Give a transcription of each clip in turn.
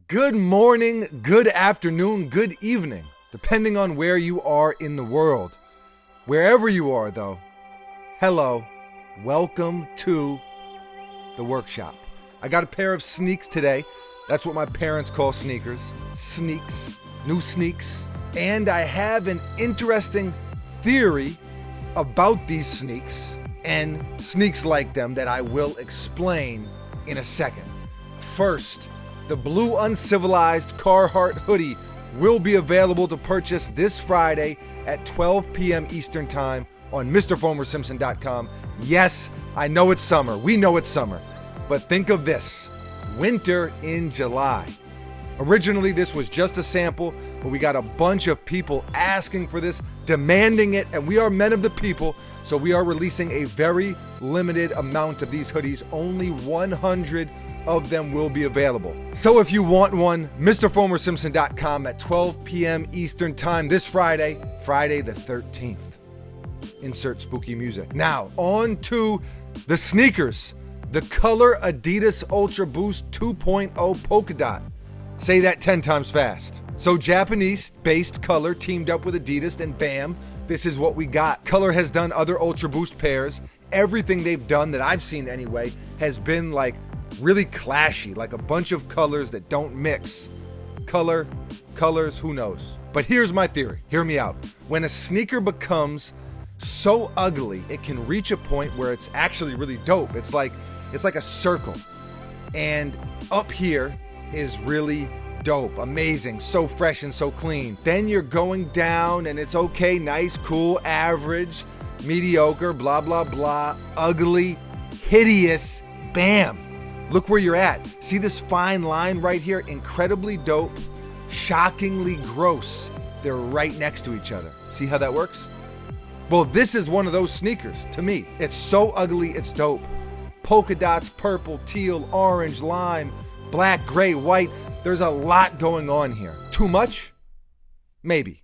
Good morning, good afternoon, good evening, depending on where you are in the world. Wherever you are, though, hello, welcome to the workshop. I got a pair of sneaks today. That's what my parents call sneakers. Sneaks, new sneaks. And I have an interesting theory about these sneaks and sneaks like them that I will explain in a second. First, the blue uncivilized Carhartt hoodie will be available to purchase this Friday at 12 p.m. Eastern Time on MrFomerSimpson.com. Yes, I know it's summer. We know it's summer. But think of this, winter in July. Originally, this was just a sample, but we got a bunch of people asking for this, demanding it, and we are men of the people, so we are releasing a very limited amount of these hoodies. Only 100 of them will be available. So if you want one, MrFomerSimpson.com at 12 p.m. Eastern Time this Friday the 13th. Insert spooky music. Now, on to the sneakers. The Color Adidas Ultra Boost 2.0 Polka Dot. Say that 10 times fast. So Japanese-based Color teamed up with Adidas, and bam, this is what we got. Color has done other Ultra Boost pairs. Everything they've done that I've seen anyway has been like really clashy, like a bunch of colors that don't mix. Colors, who knows? But here's my theory. Hear me out. When a sneaker becomes so ugly, it can reach a point where it's actually really dope. It's like a circle. And up here is really dope, amazing, so fresh and so clean. Then you're going down and it's okay, nice, cool, average, mediocre, blah, blah, blah, ugly, hideous, bam. Look where you're at. See this fine line right here? Incredibly dope, shockingly gross. They're right next to each other. See how that works? Well, this is one of those sneakers to me. It's so ugly, it's dope. Polka dots, purple, teal, orange, lime, black, gray, white. There's a lot going on here. Too much? Maybe.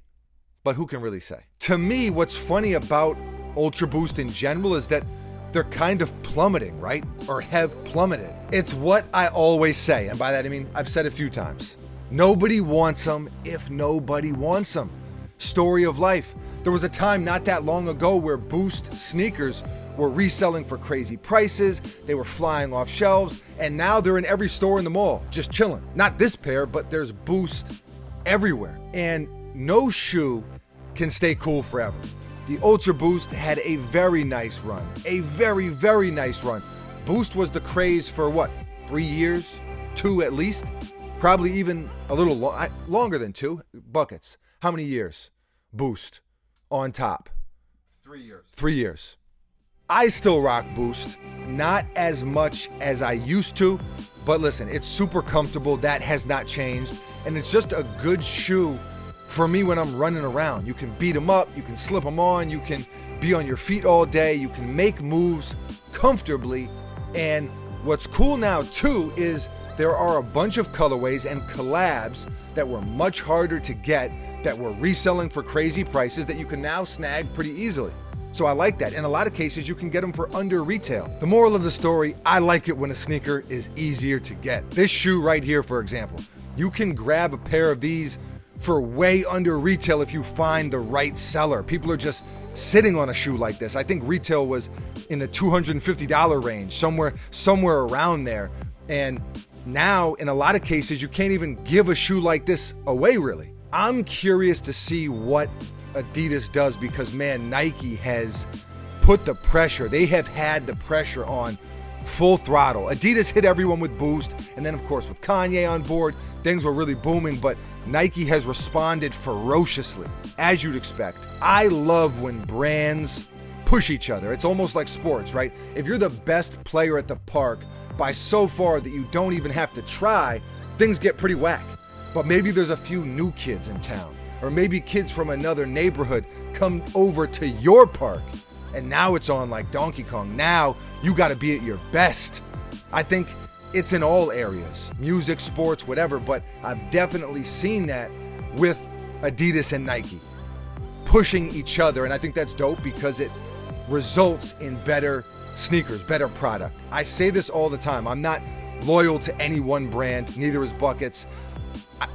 But who can really say? To me, what's funny about Ultra Boost in general is that they're kind of plummeting, right? Or have plummeted. It's what I always say, and by that I mean I've said a few times. Nobody wants them if nobody wants them. Story of life. There was a time not that long ago where Boost sneakers were reselling for crazy prices, they were flying off shelves, and now they're in every store in the mall, just chilling. Not this pair, but there's Boost everywhere. And no shoe can stay cool forever. The Ultra Boost had a very nice run, a very, very nice run. Boost was the craze for what, 3 years? 2 at least? Probably even a little longer than 2 buckets. How many years? Boost on top. 3 years. 3 years. I still rock Boost, not as much as I used to, but listen, it's super comfortable. That has not changed, and it's just a good shoe for me when I'm running around. You can beat them up, you can slip them on, you can be on your feet all day, you can make moves comfortably. And what's cool now too is there are a bunch of colorways and collabs that were much harder to get, that were reselling for crazy prices, that you can now snag pretty easily. So I like that. In a lot of cases, you can get them for under retail. The moral of the story, I like it when a sneaker is easier to get. This shoe right here, for example, you can grab a pair of these for way under retail if you find the right seller. People are just sitting on a shoe like this. I think retail was in the $250 range, somewhere around there. And now, in a lot of cases, you can't even give a shoe like this away, really. I'm curious to see what Adidas does because, man, Nike has put the pressure. They have had the pressure on full throttle. Adidas hit everyone with Boost, and then, of course, with Kanye on board, things were really booming, but Nike has responded ferociously, as you'd expect. I love when brands push each other. It's almost like sports, right? If you're the best player at the park by so far that you don't even have to try, things get pretty whack. But maybe there's a few new kids in town, or maybe kids from another neighborhood come over to your park, and now it's on like Donkey Kong. Now you got to be at your best. I think it's in all areas, music, sports, whatever, but I've definitely seen that with Adidas and Nike pushing each other, and I think that's dope because it results in better sneakers, better product. I say this all the time. I'm not loyal to any one brand, neither is Buckets.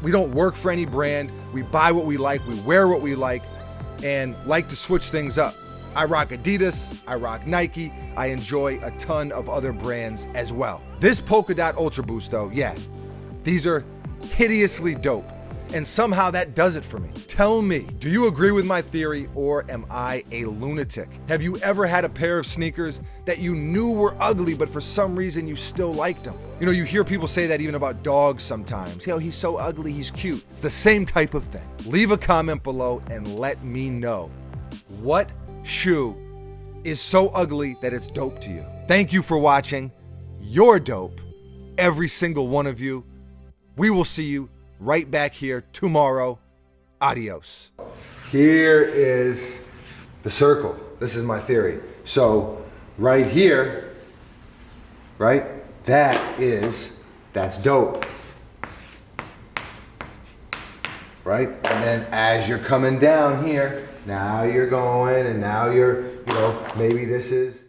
We don't work for any brand. We buy what we like, we wear what we like, and like to switch things up. I rock Adidas, I rock Nike, I enjoy a ton of other brands as well. This polka dot Ultra Boost though, yeah, these are hideously dope. And somehow that does it for me. Tell me, do you agree with my theory or am I a lunatic? Have you ever had a pair of sneakers that you knew were ugly, but for some reason you still liked them? You know, you hear people say that even about dogs sometimes. You know, he's so ugly, he's cute. It's the same type of thing. Leave a comment below and let me know what shoe is so ugly that it's dope to you. Thank you for watching. You're dope, every single one of you. We will see you right back here tomorrow. Adios. Here is the circle. This is my theory. So right here, right, that's dope. Right? And then as you're coming down here, now you're going and now you're, you know, maybe this is